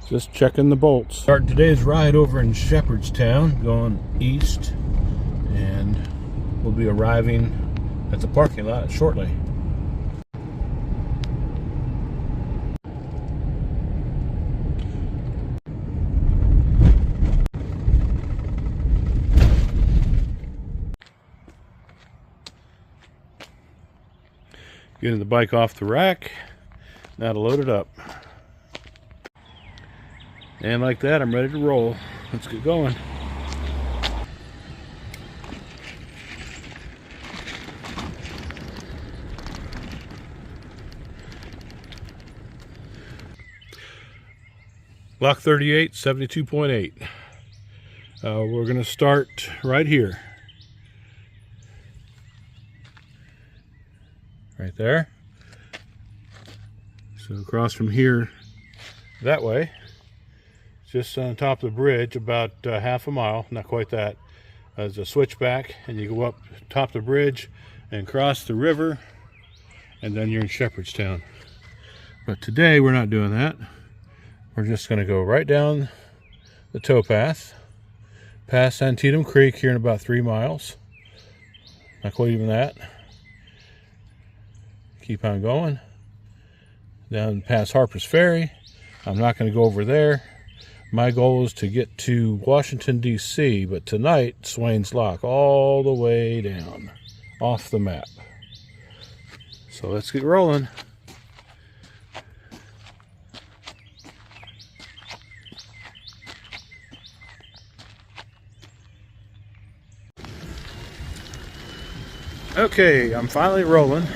Just checking the bolts. Start today's ride over in Shepherdstown, going east, and we'll be arriving at the parking lot shortly. Getting the bike off the rack, now to load it up. And like that, I'm ready to roll. Let's get going. Lock 38, 72.8. We're going to start right here. Right there. So across from here, that way, just on top of the bridge, about half a mile, not quite that. There's a switchback, and you go up top of the bridge and cross the river, and then you're in Shepherdstown. But today we're not doing that. We're just going to go right down the towpath, past Antietam Creek here in about 3 miles. Not quite even that. Keep on going down past Harper's Ferry. I'm not going to go over there. My goal is to get to Washington, D.C., but tonight, Swains Lock all the way down off the map. So let's get rolling. Okay, I'm finally rolling.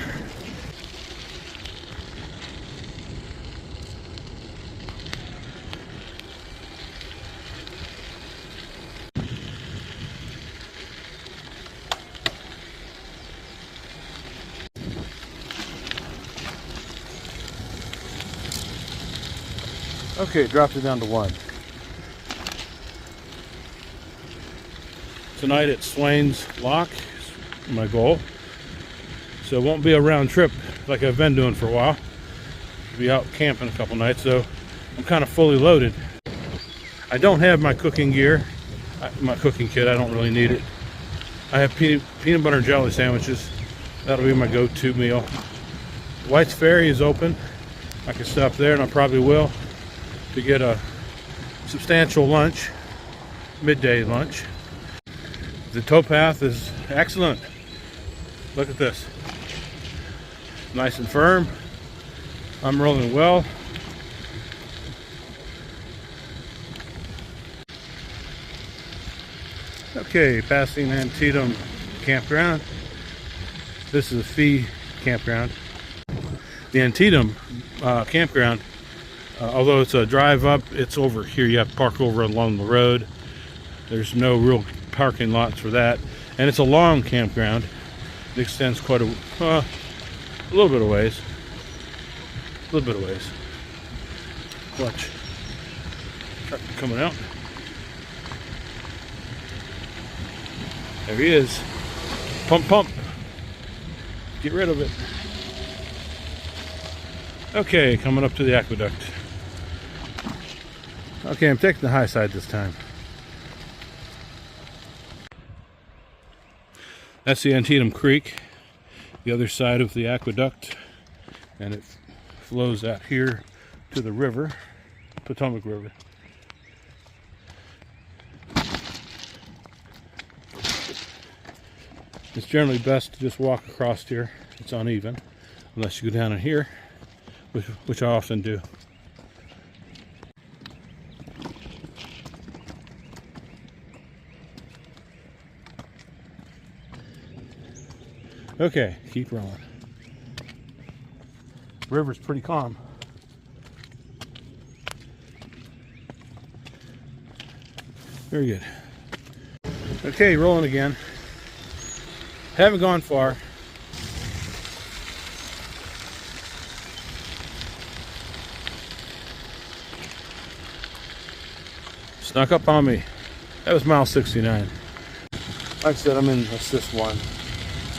Okay, dropped it down to 1. Tonight at Swains Lock is my goal. So it won't be a round trip like I've been doing for a while. I'll be out camping a couple nights, so I'm kind of fully loaded. I don't have my cooking gear, my cooking kit. I don't really need it. I have peanut butter and jelly sandwiches. That'll be my go-to meal. White's Ferry is open. I can stop there, and I probably will, to get a substantial lunch, midday lunch. The towpath is excellent. Look at this. Nice and firm. I'm rolling well. Okay, passing Antietam campground. This is a fee campground. The Antietam campground, although it's a drive up, it's over here. You have to park over along the road. There's no real parking lots for that. And it's a long campground. It extends quite a little bit of ways. A little bit of ways. Watch. Truck coming out. There he is. Pump, pump. Get rid of it. Okay, coming up to the aqueduct. Okay, I'm taking the high side this time. That's the Antietam Creek, the other side of the aqueduct, and it flows out here to the river, Potomac River. It's generally best to just walk across here. It's uneven, unless you go down in here, which I often do. Okay, keep rolling. River's pretty calm. Very good. Okay, rolling again. Haven't gone far. Snuck up on me. That was mile 69. Like I said, I'm in assist 1.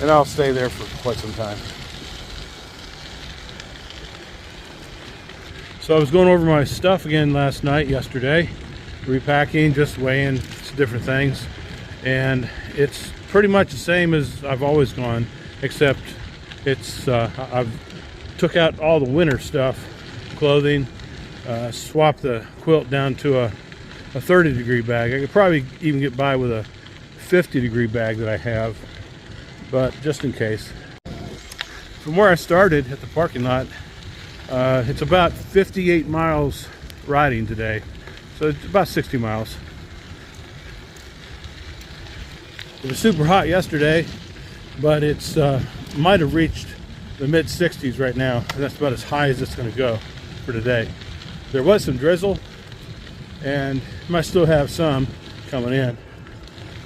And I'll stay there for quite some time. So I was going over my stuff again yesterday, repacking, just weighing different things, and it's pretty much the same as I've always gone, except it's I've took out all the winter stuff, clothing, swapped the quilt down to a 30-degree bag. I could probably even get by with a 50-degree bag that I have, but just in case. From where I started at the parking lot, it's about 58 miles riding today, so it's about 60 miles. It was super hot yesterday, but it's might have reached the mid 60s right now, and that's about as high as it's going to go for today. There was some drizzle, and might still have some coming in,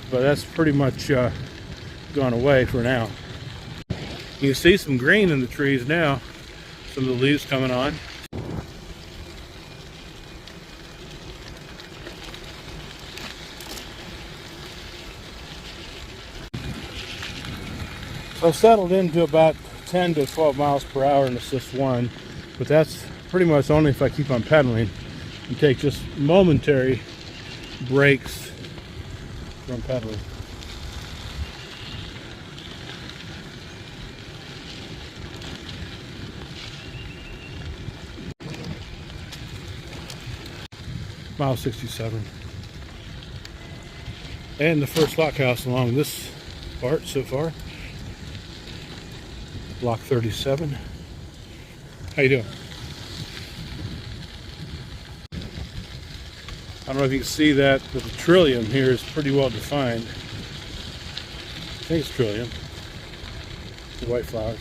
but that's pretty much gone away for now. You can see some green in the trees now, some of the leaves coming on. So I've settled into about 10 to 12 miles per hour in Assist 1, but that's pretty much only if I keep on pedaling and take just momentary breaks from pedaling. Mile 67. And the first lock house along this part so far. Block 37. How you doing? I don't know if you can see that, but the trillium here is pretty well defined. I think it's trillium. The white flowers.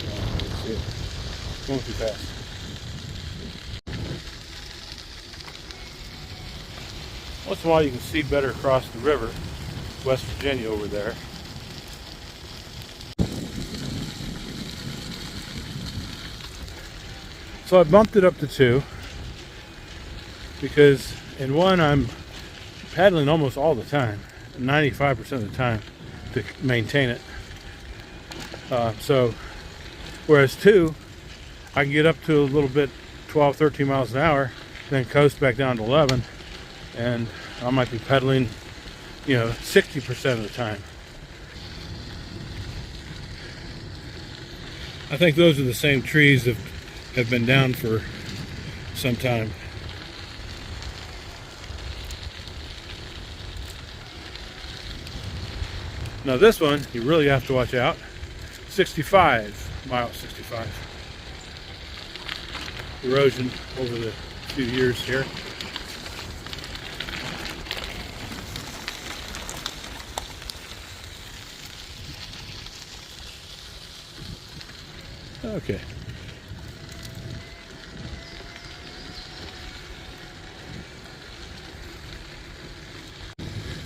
Oh, let's see it. Going too fast. Once in a while you can see better across the river. West Virginia over there. So I bumped it up to 2 because in 1 I'm paddling almost all the time, 95% of the time, to maintain it. So whereas 2, I can get up to a little bit, 12, 13 miles an hour, then coast back down to 11, and I might be pedaling, 60% of the time. I think those are the same trees that have been down for some time. Now this one, you really have to watch out. 65, mile 65. Erosion over the few years here. Okay.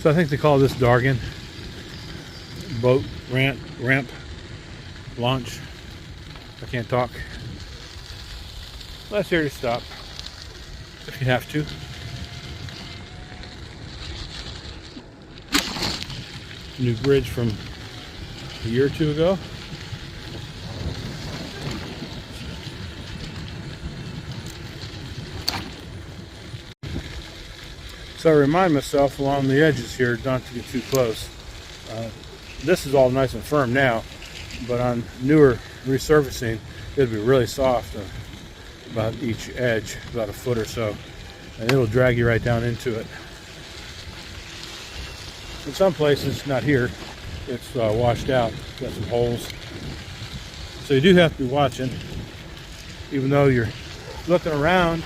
So I think they call this Dargan. Boat ramp launch. I can't talk. That's here to stop if you have to. New bridge from a year or 2 ago. So I remind myself along the edges here not to get too close. This is all nice and firm now, but on newer resurfacing, it'll be really soft about each edge, about a foot or so, and it'll drag you right down into it. In some places, not here, it's washed out, got some holes. So you do have to be watching, even though you're looking around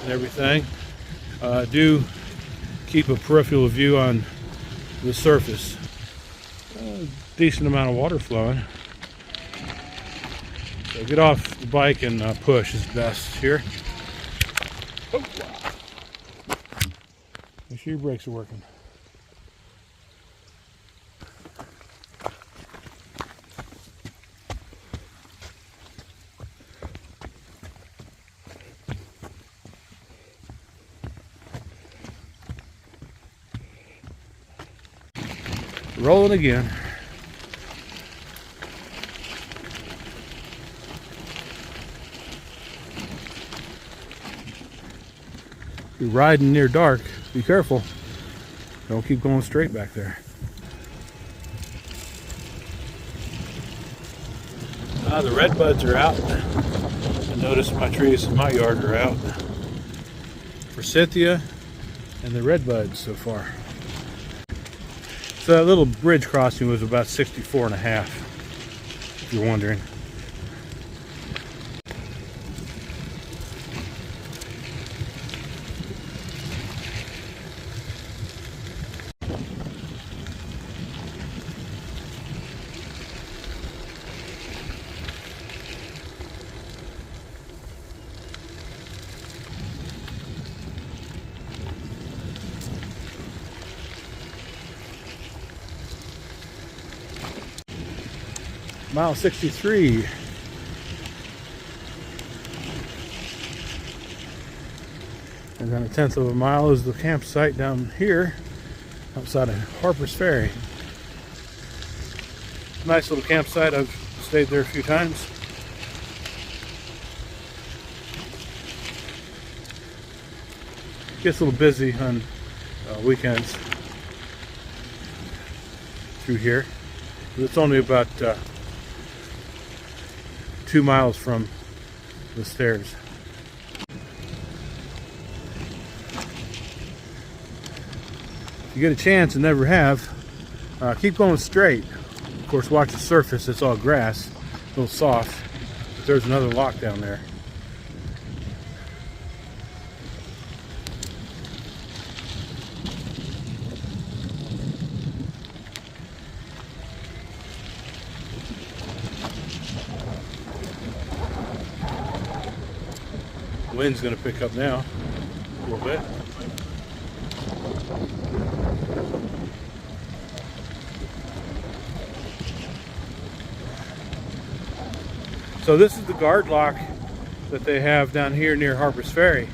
and everything. Do keep a peripheral view on the surface. Decent amount of water flowing. So get off the bike and push is best here. Oh. Make sure your brakes are working. Rolling again. you're riding near dark, be careful. Don't keep going straight back there. The redbuds are out. I noticed my trees in my yard are out. Forsythia and the redbuds so far. So that little bridge crossing was about 64.5, if you're wondering. Mile 63. And then 1/10 of a mile is the campsite down here outside of Harper's Ferry. Nice little campsite. I've stayed there a few times. Gets a little busy on weekends through here. But it's only about 2 miles from the stairs. If you get a chance and never have, keep going straight. Of course, watch the surface. It's all grass, a little soft. But there's another lock down there. Wind's going to pick up now a little bit. So this is the guard lock that they have down here near Harper's Ferry.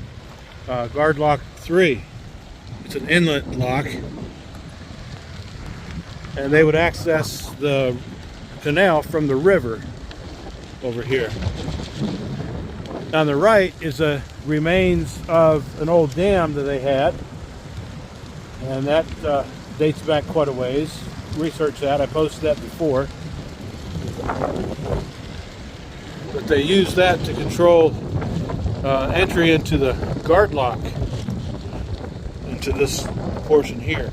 Guard lock 3. It's an inlet lock. And they would access the canal from the river over here. On the right is the remains of an old dam that they had, and that dates back quite a ways. Research that. I posted that before. But they used that to control entry into the guard lock, into this portion here.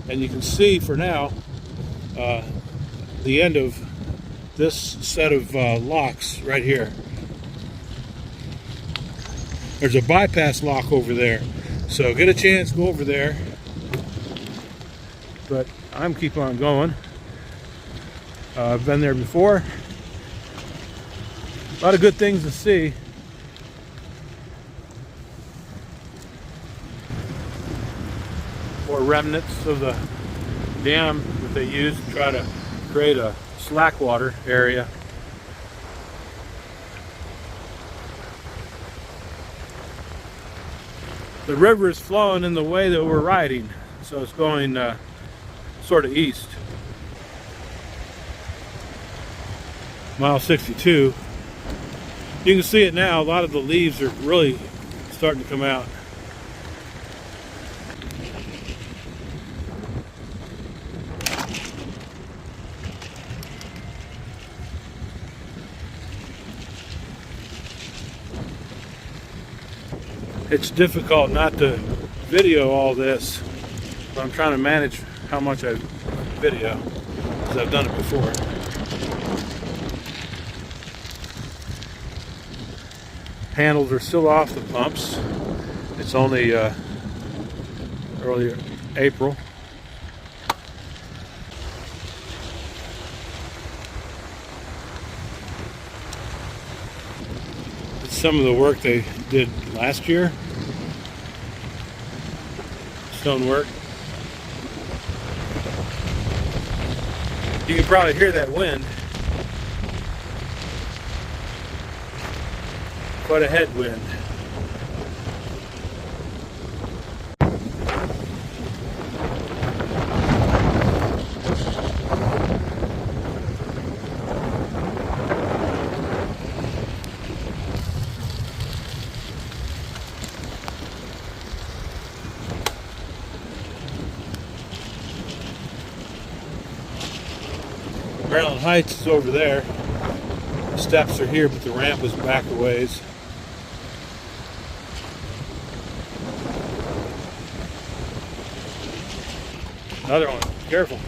And you can see for now the end of this set of locks right here. There's a bypass lock over there, so get a chance, go over there. But I'm keep on going. I've been there before. A lot of good things to see. More remnants of the dam that they used to try to create a slack water area. The river is flowing in the way that we're riding, so it's going sort of east. Mile 62. You can see it now. A lot of the leaves are really starting to come out. It's difficult not to video all this, but I'm trying to manage how much I video, because I've done it before. Handles are still off the pumps. It's only early April. It's some of the work they did last year. Stonework. You can probably hear that wind. Quite a headwind. Maryland Heights is over there. The steps are here, but the ramp is back a ways. Another one. Careful.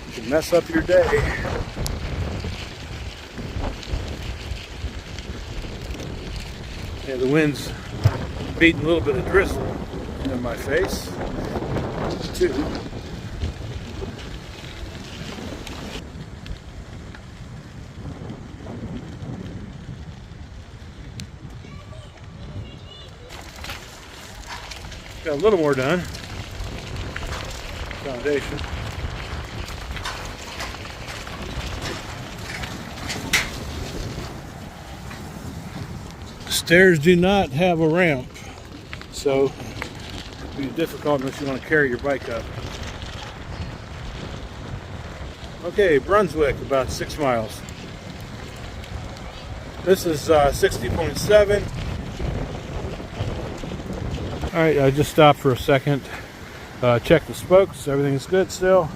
You can mess up your day. Yeah, the wind's beating a little bit of drizzle in my face, too. Got a little more done. Foundation. Stairs do not have a ramp, so it'll be difficult unless you want to carry your bike up. Okay, Brunswick, about 6 miles. This is 60.7. Alright, I just stopped for a second. Check the spokes, everything's good still.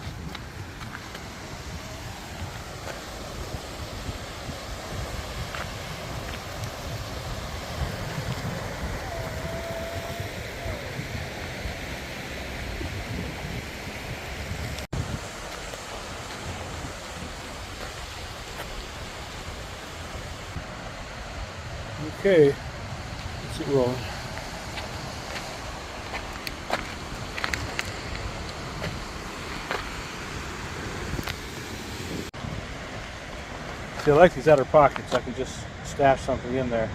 Okay, let's get rolling. See, I like these outer pockets. I can just stash something in there.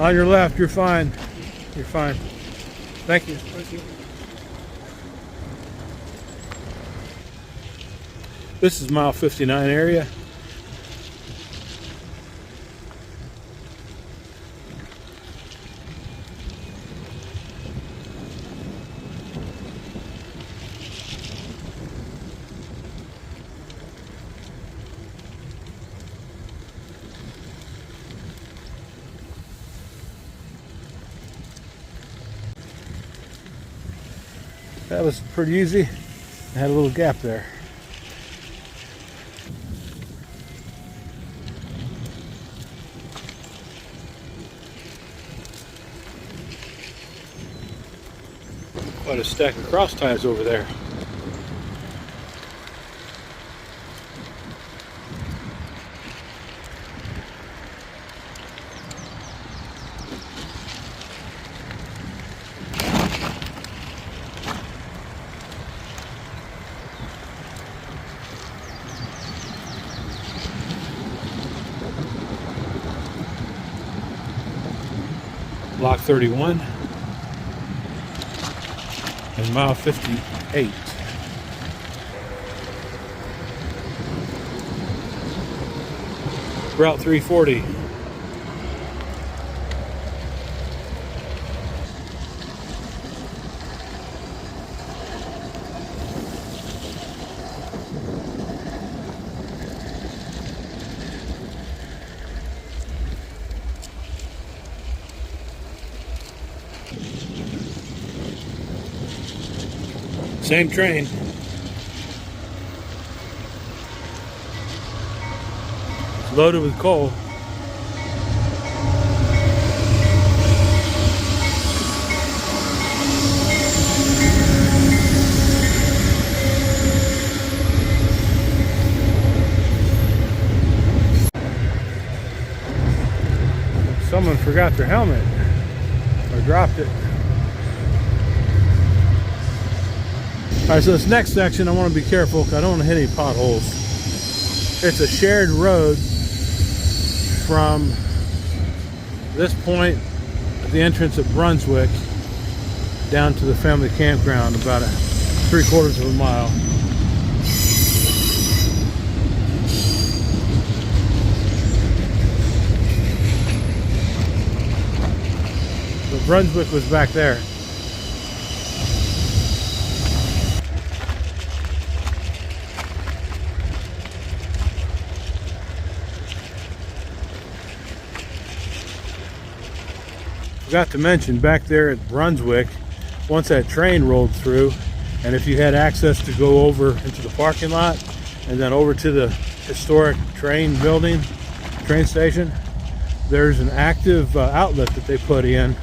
On your left, you're fine. You're fine. Thank you. Thank you. This is mile 59 area. That was pretty easy. I had a little gap there. Quite a stack of cross ties over there. Block 31 and mile 58. Route 340. Same train. It's loaded with coal. Someone forgot their helmet or dropped it. All right, so this next section, I want to be careful because I don't want to hit any potholes. It's a shared road from this point at the entrance of Brunswick down to the family campground, about 3/4 of a mile. So Brunswick was back there. Forgot to mention, back there at Brunswick, once that train rolled through, and if you had access to go over into the parking lot and then over to the historic train building, train station, there's an active outlet that they put in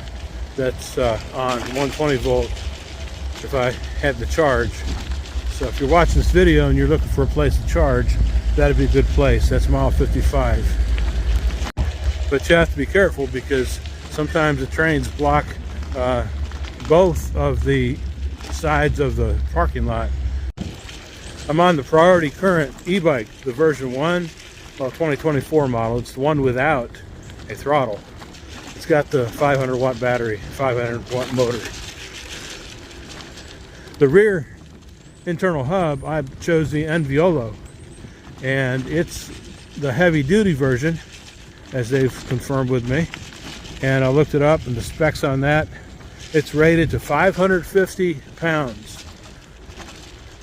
that's on 120 volt if I had the charge. So if you're watching this video and you're looking for a place to charge, that'd be a good place. That's mile 55. But you have to be careful because sometimes the trains block both of the sides of the parking lot. I'm on the Priority Current e-bike, the version 1, well, 2024 model. It's the one without a throttle. It's got the 500 watt battery, 500 watt motor. The rear internal hub, I chose the Enviolo, and it's the heavy duty version, as they've confirmed with me. And I looked it up, and the specs on that, it's rated to 550 pounds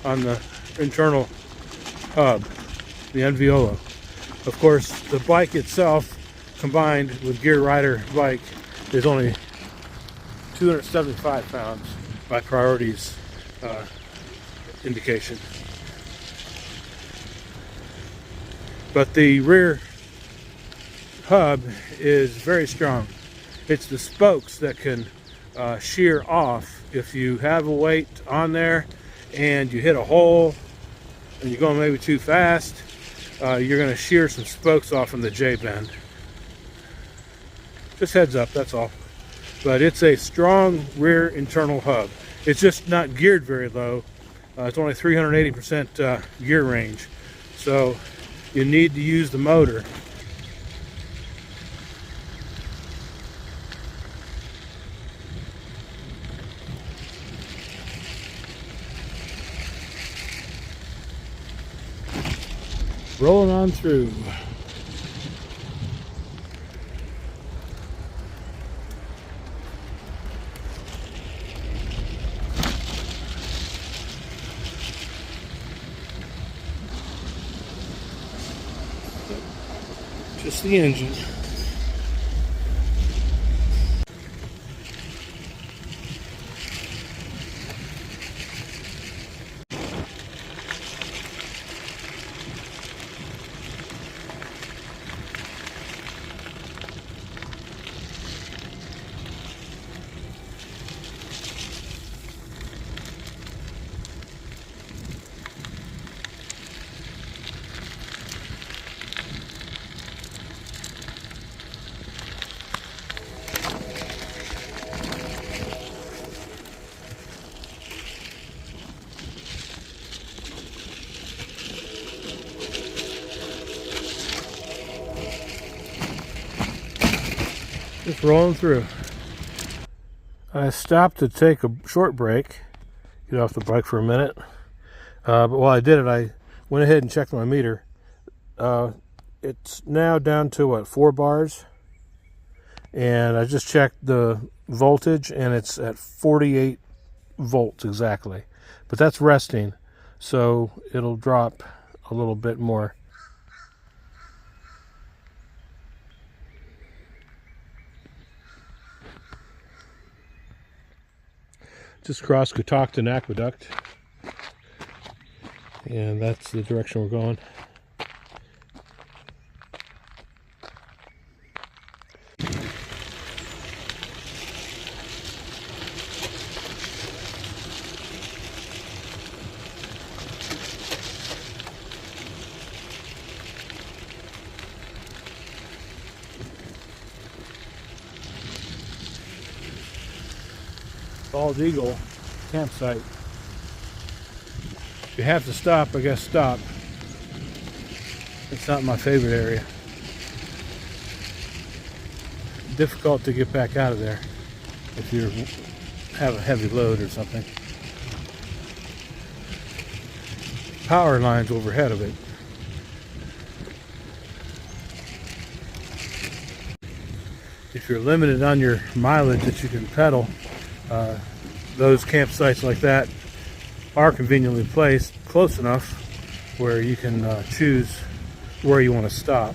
on the internal hub, the Enviolo. Of course, the bike itself, combined with Gear Rider bike, is only 275 pounds by Priority's indication. But the rear hub is very strong. It's the spokes that can shear off. If you have a weight on there and you hit a hole and you're going maybe too fast, you're going to shear some spokes off in the J-bend. Just heads up, that's all. But it's a strong rear internal hub. It's just not geared very low. It's only 380% gear range. So you need to use the motor. Rolling on through. Just the engine. Just rolling through. I stopped to take a short break, get off the bike for a minute. But while I did it, I went ahead and checked my meter. It's now down to what, 4 bars? And I just checked the voltage, and it's at 48 volts exactly. But that's resting, so it'll drop a little bit more. Just crossed Catoctin Aqueduct, and that's the direction we're going. Bald Eagle campsite. If you have to stop, I guess stop. It's not my favorite area. Difficult to get back out of there if you have a heavy load or something. Power lines overhead of it. If you're limited on your mileage that you can pedal, those campsites like that are conveniently placed close enough where you can choose where you want to stop.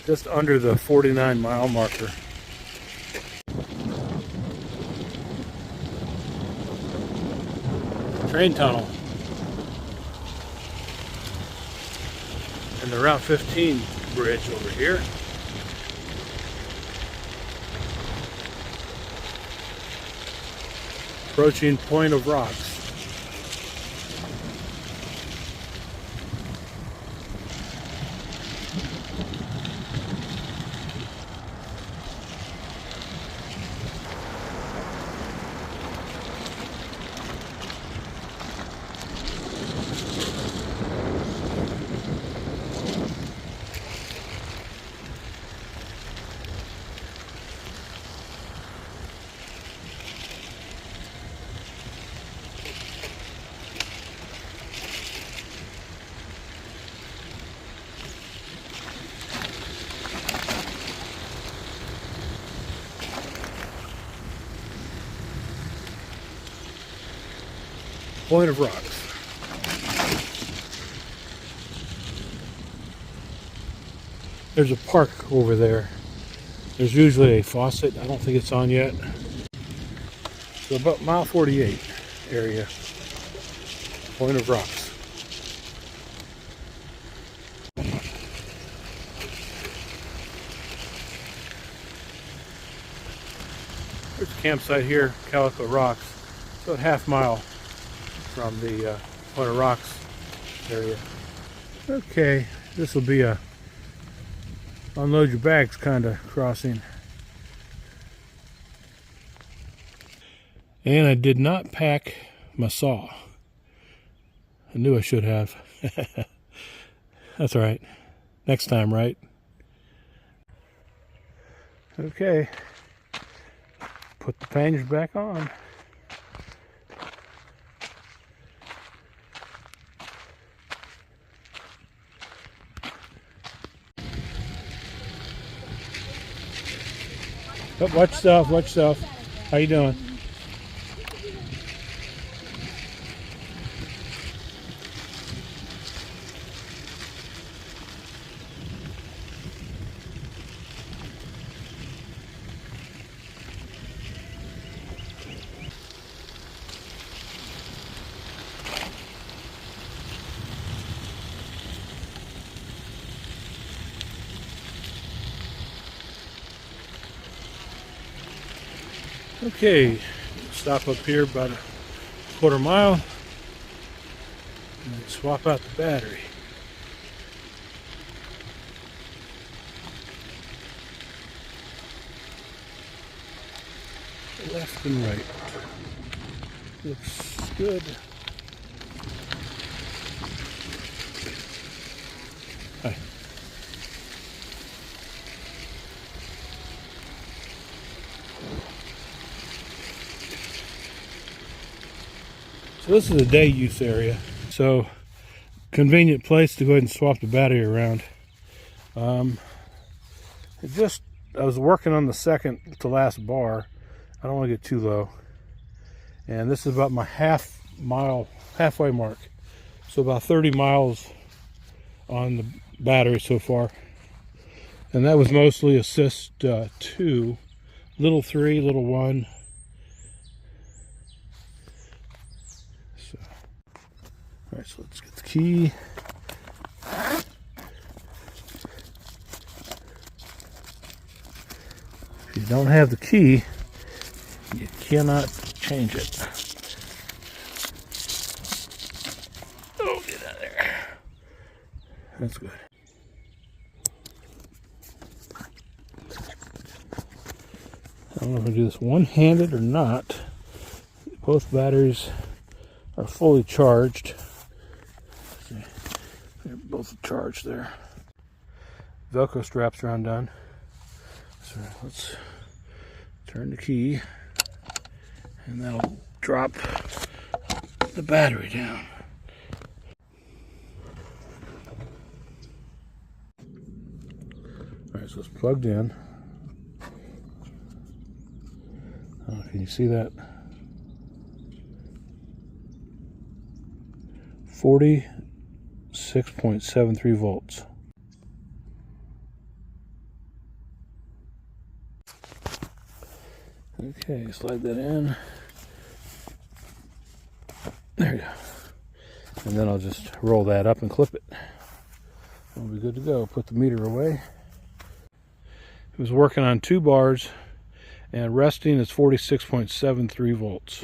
Just under the 49-mile marker. Train tunnel. And the Route 15 bridge over here. Approaching Point of Rocks. Point of Rocks. There's a park over there. There's usually a faucet. I don't think it's on yet. So about mile 48 area. Point of Rocks. There's a campsite here, Calico Rocks. So a half mile from the Point of Rocks area. Okay, this will be a unload your bags kind of crossing. And I did not pack my saw. I knew I should have. That's all right. Next time, right? Okay. Put the panniers back on. Oh, watch yourself, watch yourself. How you doing? Okay, stop up here about a quarter mile and then swap out the battery. Left and right. Looks good. Hi. So this is a day use area. So convenient place to go ahead and swap the battery around. I was working on the second to last bar. I don't want to get too low. And this is about my halfway mark. So about 30 miles on the battery so far. And that was mostly assist 2, little 3, little 1. So, all right, so let's get the key. If you don't have the key, you cannot change it. Oh, get out of there. That's good. don't know if I do this one-handed or not. Both batteries are fully charged. They're both charged there. Velcro straps are undone. So let's turn the key, and that'll drop the battery down. Alright, so it's plugged in. Can you see that? 46.73 volts. Okay, slide that in. There you go. And then I'll just roll that up and clip it. We'll be good to go. Put the meter away. It was working on 2 bars, and resting is 46.73 volts.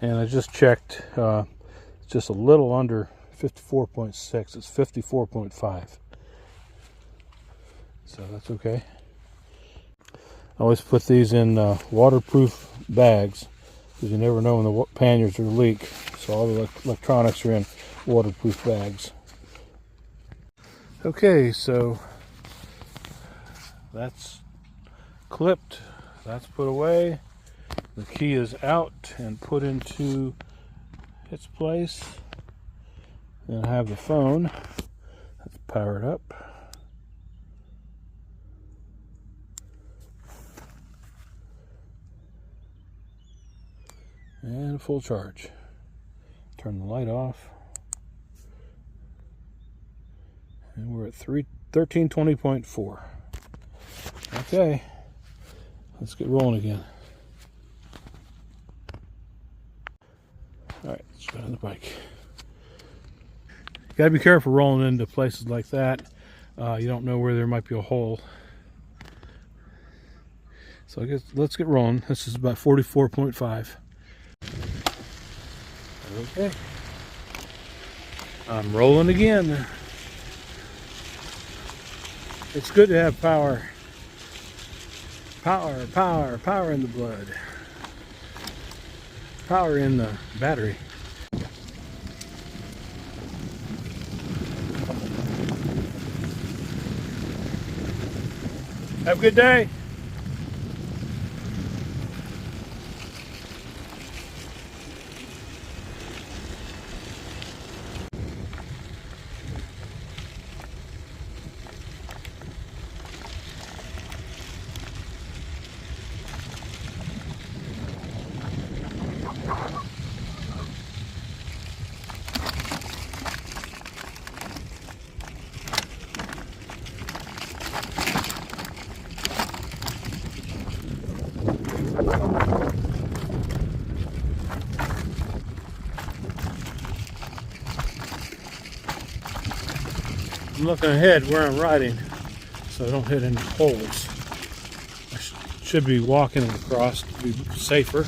And I just checked, it's just a little under 54.6. It's 54.5. So that's okay. I always put these in waterproof bags, because you never know when the panniers are to leak. So all the electronics are in waterproof bags. Okay, so that's clipped, that's put away. The key is out and put into its place. Then I have the phone. Let's power it up. And full charge. Turn the light off. And we're at 1320.4. Okay. Let's get rolling again. Alright, let's go on the bike. You gotta be careful rolling into places like that. You don't know where there might be a hole. So I guess let's get rolling. This is about 44.5. Okay. I'm rolling again. It's good to have power. Power, power, power in the blood. Power in the battery. Have a good day. I'm looking ahead where I'm riding so I don't hit any holes. I should be walking across to be safer.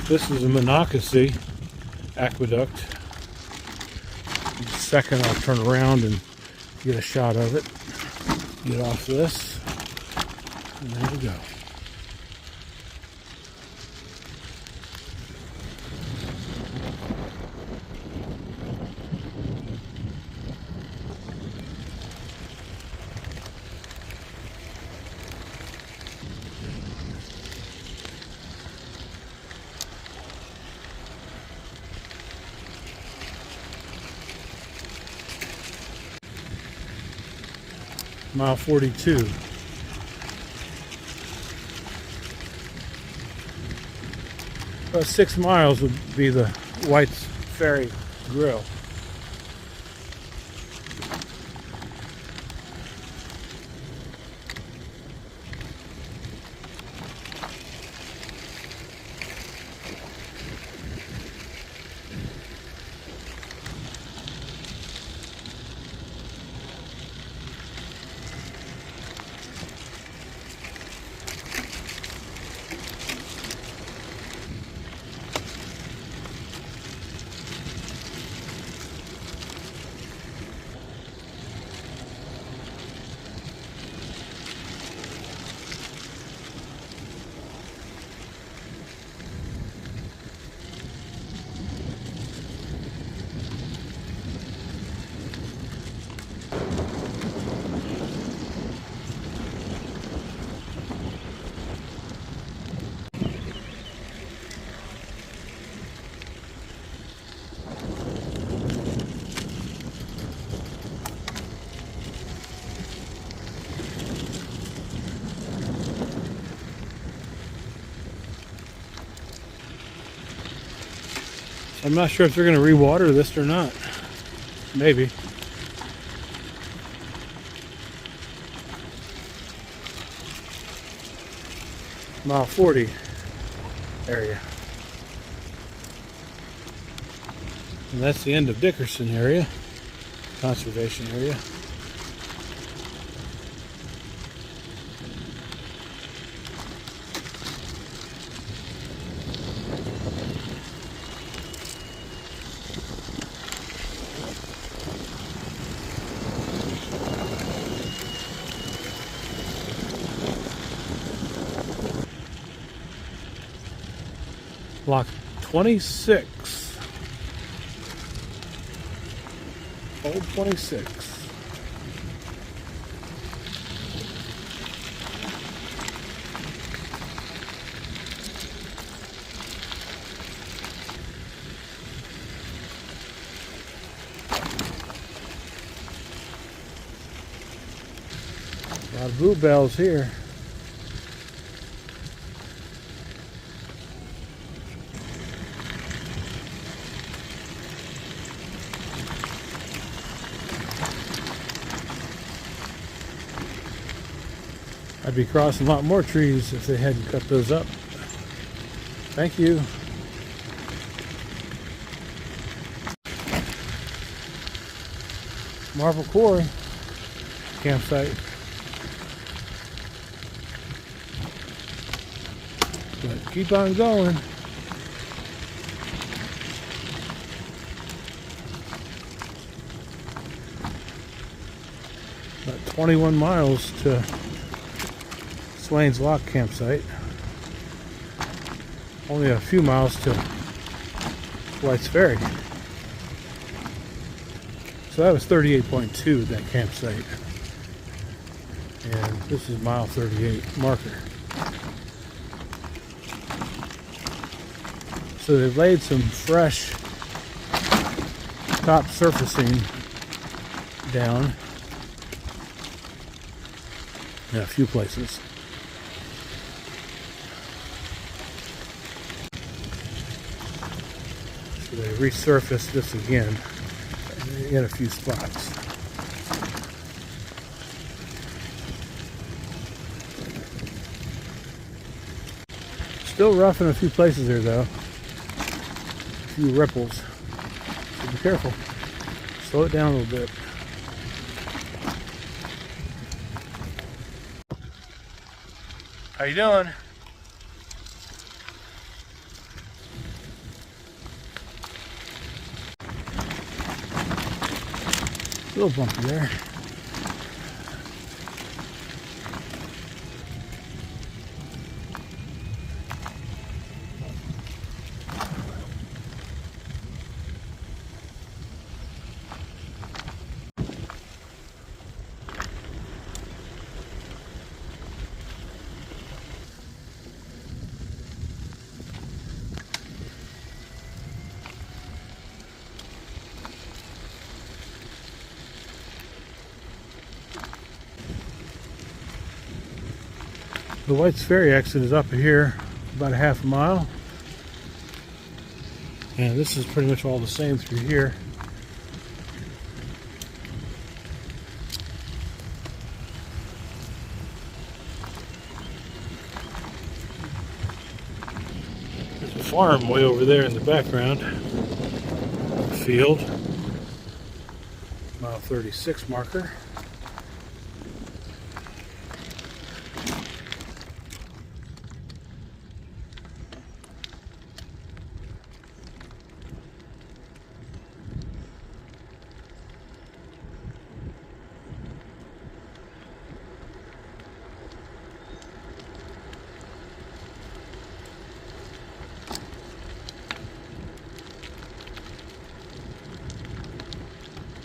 This is a Monocacy aqueduct. In a second I'll turn around and get a shot of it. Get off this. And there we go. Mile 42. About 6 miles would be the White's Ferry Grill. I'm not sure if they're going to rewater this or not. Maybe. Mile 40 area. And that's the end of Dickerson area, conservation area. Block 26. Hole 26. A lot of bluebells here. I'd be crossing a lot more trees if they hadn't cut those up. Thank you. Marble Quarry campsite. But keep on going. About 21 miles to Swains Lock campsite. Only a few miles to White's Ferry. So that was 38.2, that campsite. And this is mile 38 marker. So they've laid some fresh top surfacing down in a few places. So they resurfaced this again in a few spots. Still rough in a few places there though. A few ripples. So be careful. Slow it down a little bit. How you doing? A little bumpy there. The White's Ferry exit is up here about a half a mile. And this is pretty much all the same through here. There's a farm way over there in the background. A field. Mile 36 marker.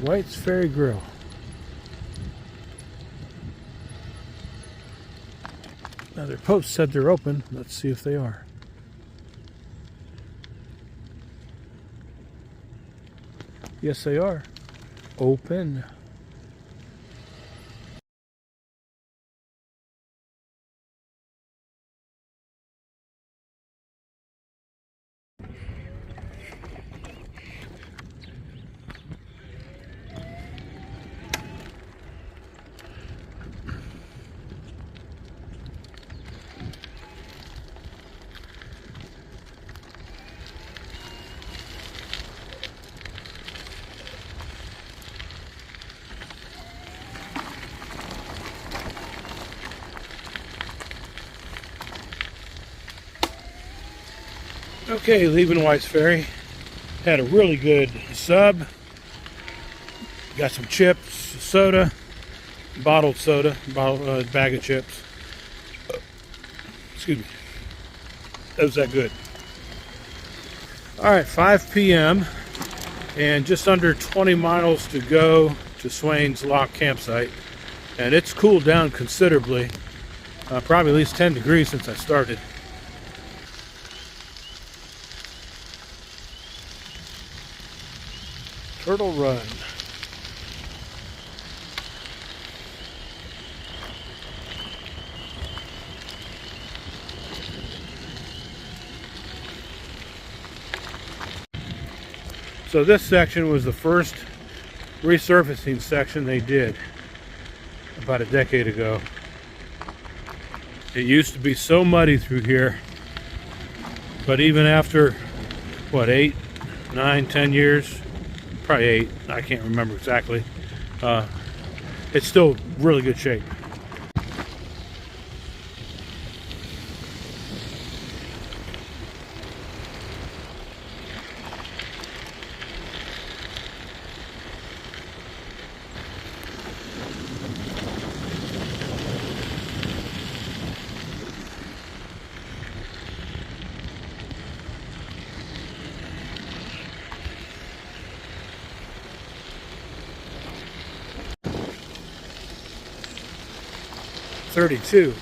White's Ferry Grill. Now their post said they're open. Let's see if they are. Yes, they are. Open. Okay, leaving White's Ferry. Had a really good sub. Got some chips, soda, bottled soda, bag of chips. Excuse me. That was that good. All right, 5 p.m. and just under 20 miles to go to Swains Lock campsite. And it's cooled down considerably. Probably at least 10 degrees since I started. Turtle Run. So this section was the first resurfacing section they did about a decade ago. It used to be so muddy through here, but even after, what, 8, 9, 10 years, probably 8, I can't remember exactly, it's still really good shape. .32.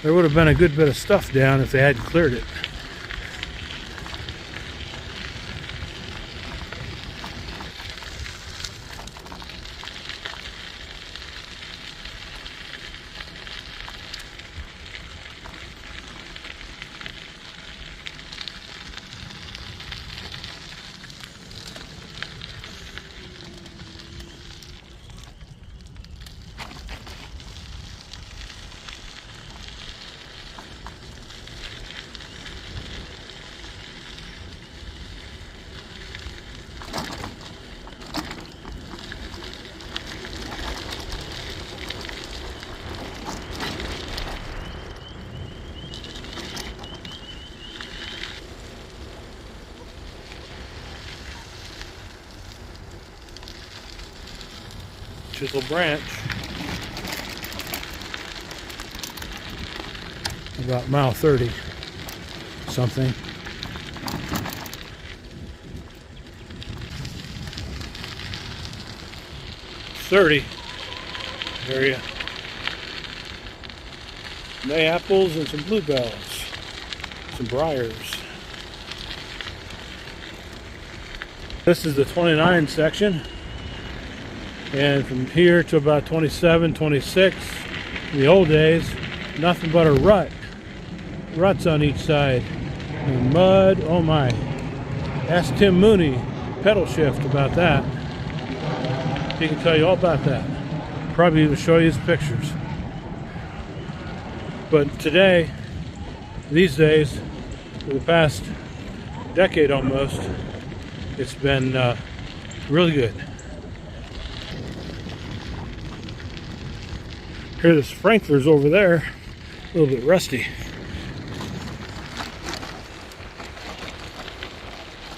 There would have been a good bit of stuff down if they hadn't cleared it. Chisel Branch, about mile 30 something. Area. Mayaples and some bluebells, some briars. This is the 29 section. And from here to about 27, 26, in the old days, nothing but a rut. Ruts on each side. And mud, oh my. Ask Tim Mooney, pedal shift, about that. He can tell you all about that. Probably even show you his pictures. But today, these days, for the past decade almost, it's been really good. Here, the sprinklers over there, a little bit rusty.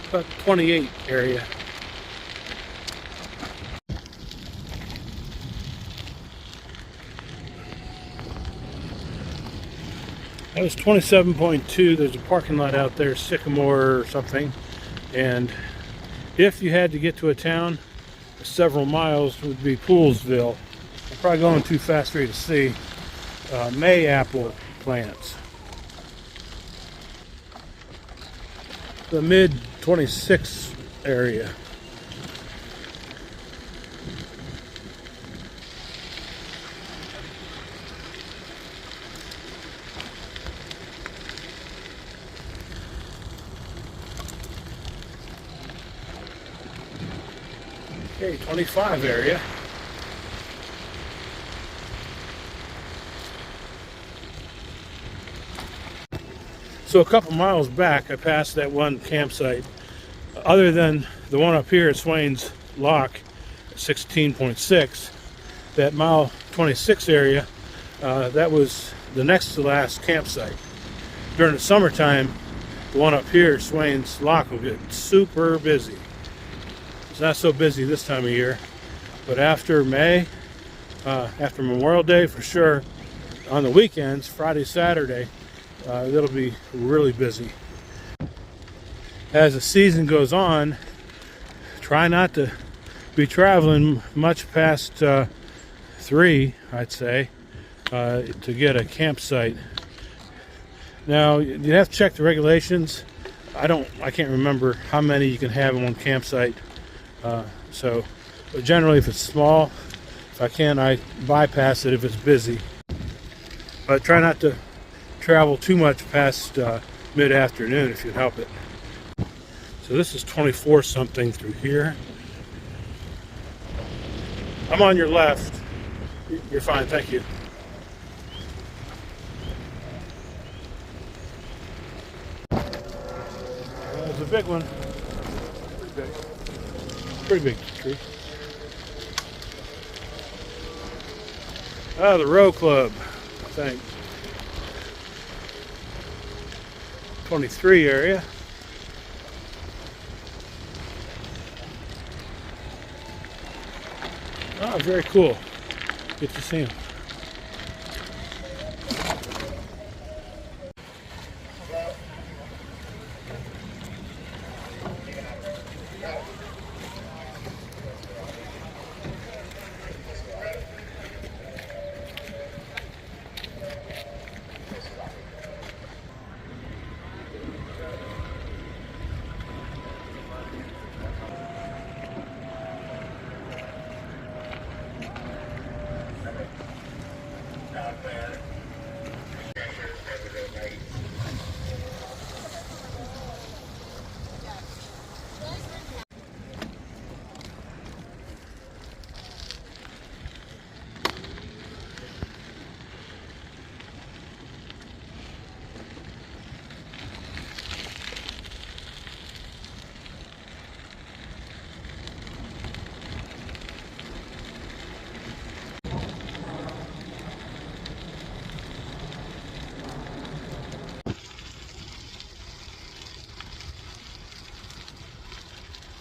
About 28 area. That was 27.2. There's a parking lot out there, Sycamore or something. And if you had to get to a town, several miles would be Poolsville. I'm probably going too fast for you to see. Mayapple plants. The mid 26 area. Okay, 25 area. So a couple miles back, I passed that one campsite. Other than the one up here at Swains Lock, 16.6, that mile 26 area, that was the next to last campsite. During the summertime, the one up here, Swains Lock, will get super busy. It's not so busy this time of year, but after May, after Memorial Day for sure, on the weekends, Friday, Saturday, it'll be really busy. As the season goes on, try not to be traveling much past 3, I'd say, to get a campsite. Now, you have to check the regulations. I can't remember how many you can have in one campsite. But generally, if it's small, if I can, I bypass it if it's busy. But try not to travel too much past mid-afternoon if you can help it. So this is 24 something through here. I'm on your left. You're fine, thank you. There's a big one. Pretty big. Pretty big tree. Ah, the Row Club, I think. 23 area. Oh, very cool. Get to see him.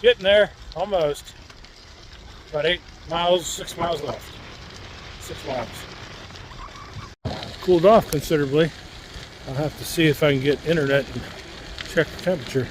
Getting there, almost. About 8 miles, 6 miles left. 6 miles. Cooled off considerably. I'll have to see if I can get internet and check the temperature.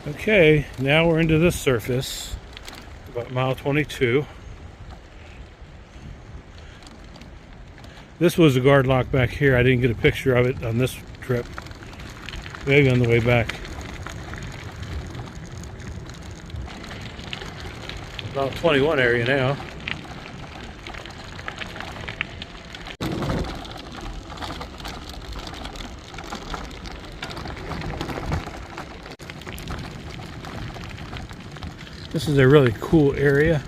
Okay, now we're into this surface, about mile 22. This was a guard lock back here. I didn't get a picture of it on this trip. Maybe on the way back. About 21 area now. This is a really cool area.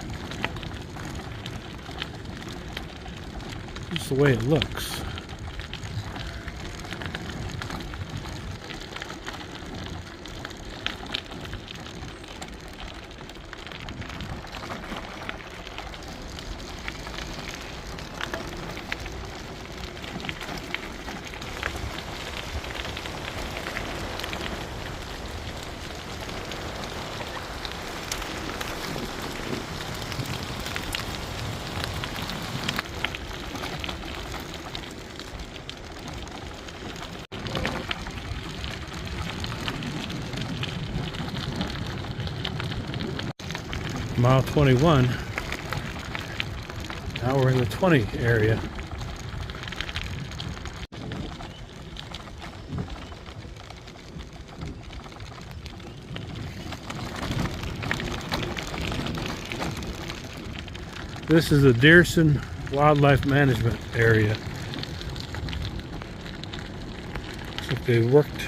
Just the way it looks. Mile 21. Now we're in the 20 area. This is the Deerson Wildlife Management Area. Looks like they worked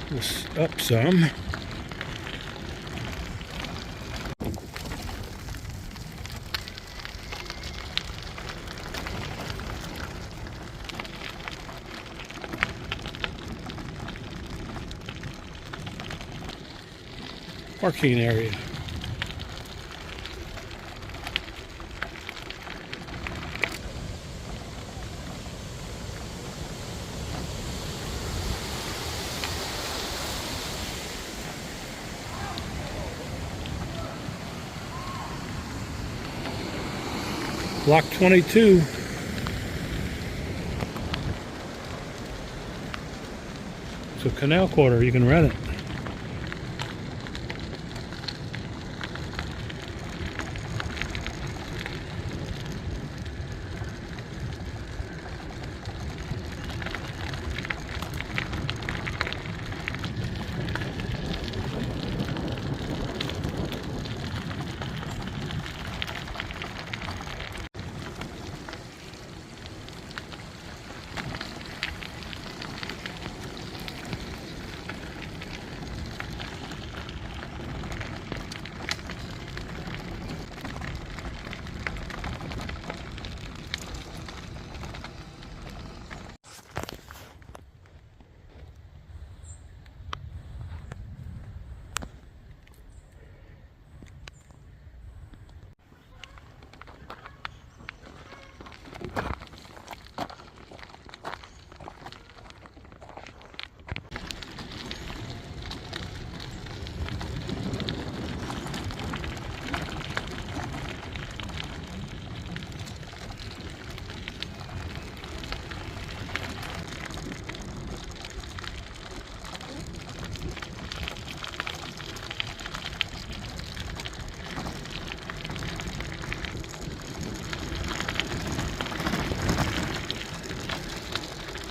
this up some. Parking area. Block 22. So Canal Quarter, you can rent it.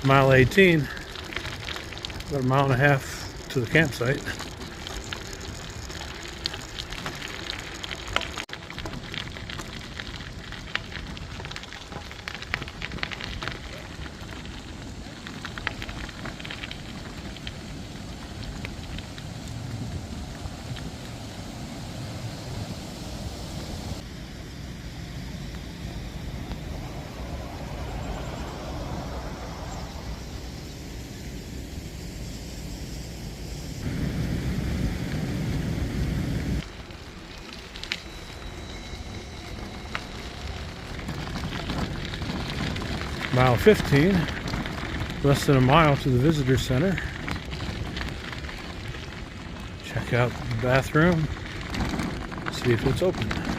Mile 18, about a mile and a half to the campsite. Mile 15, less than a mile to the visitor center. Check out the bathroom, see if it's open.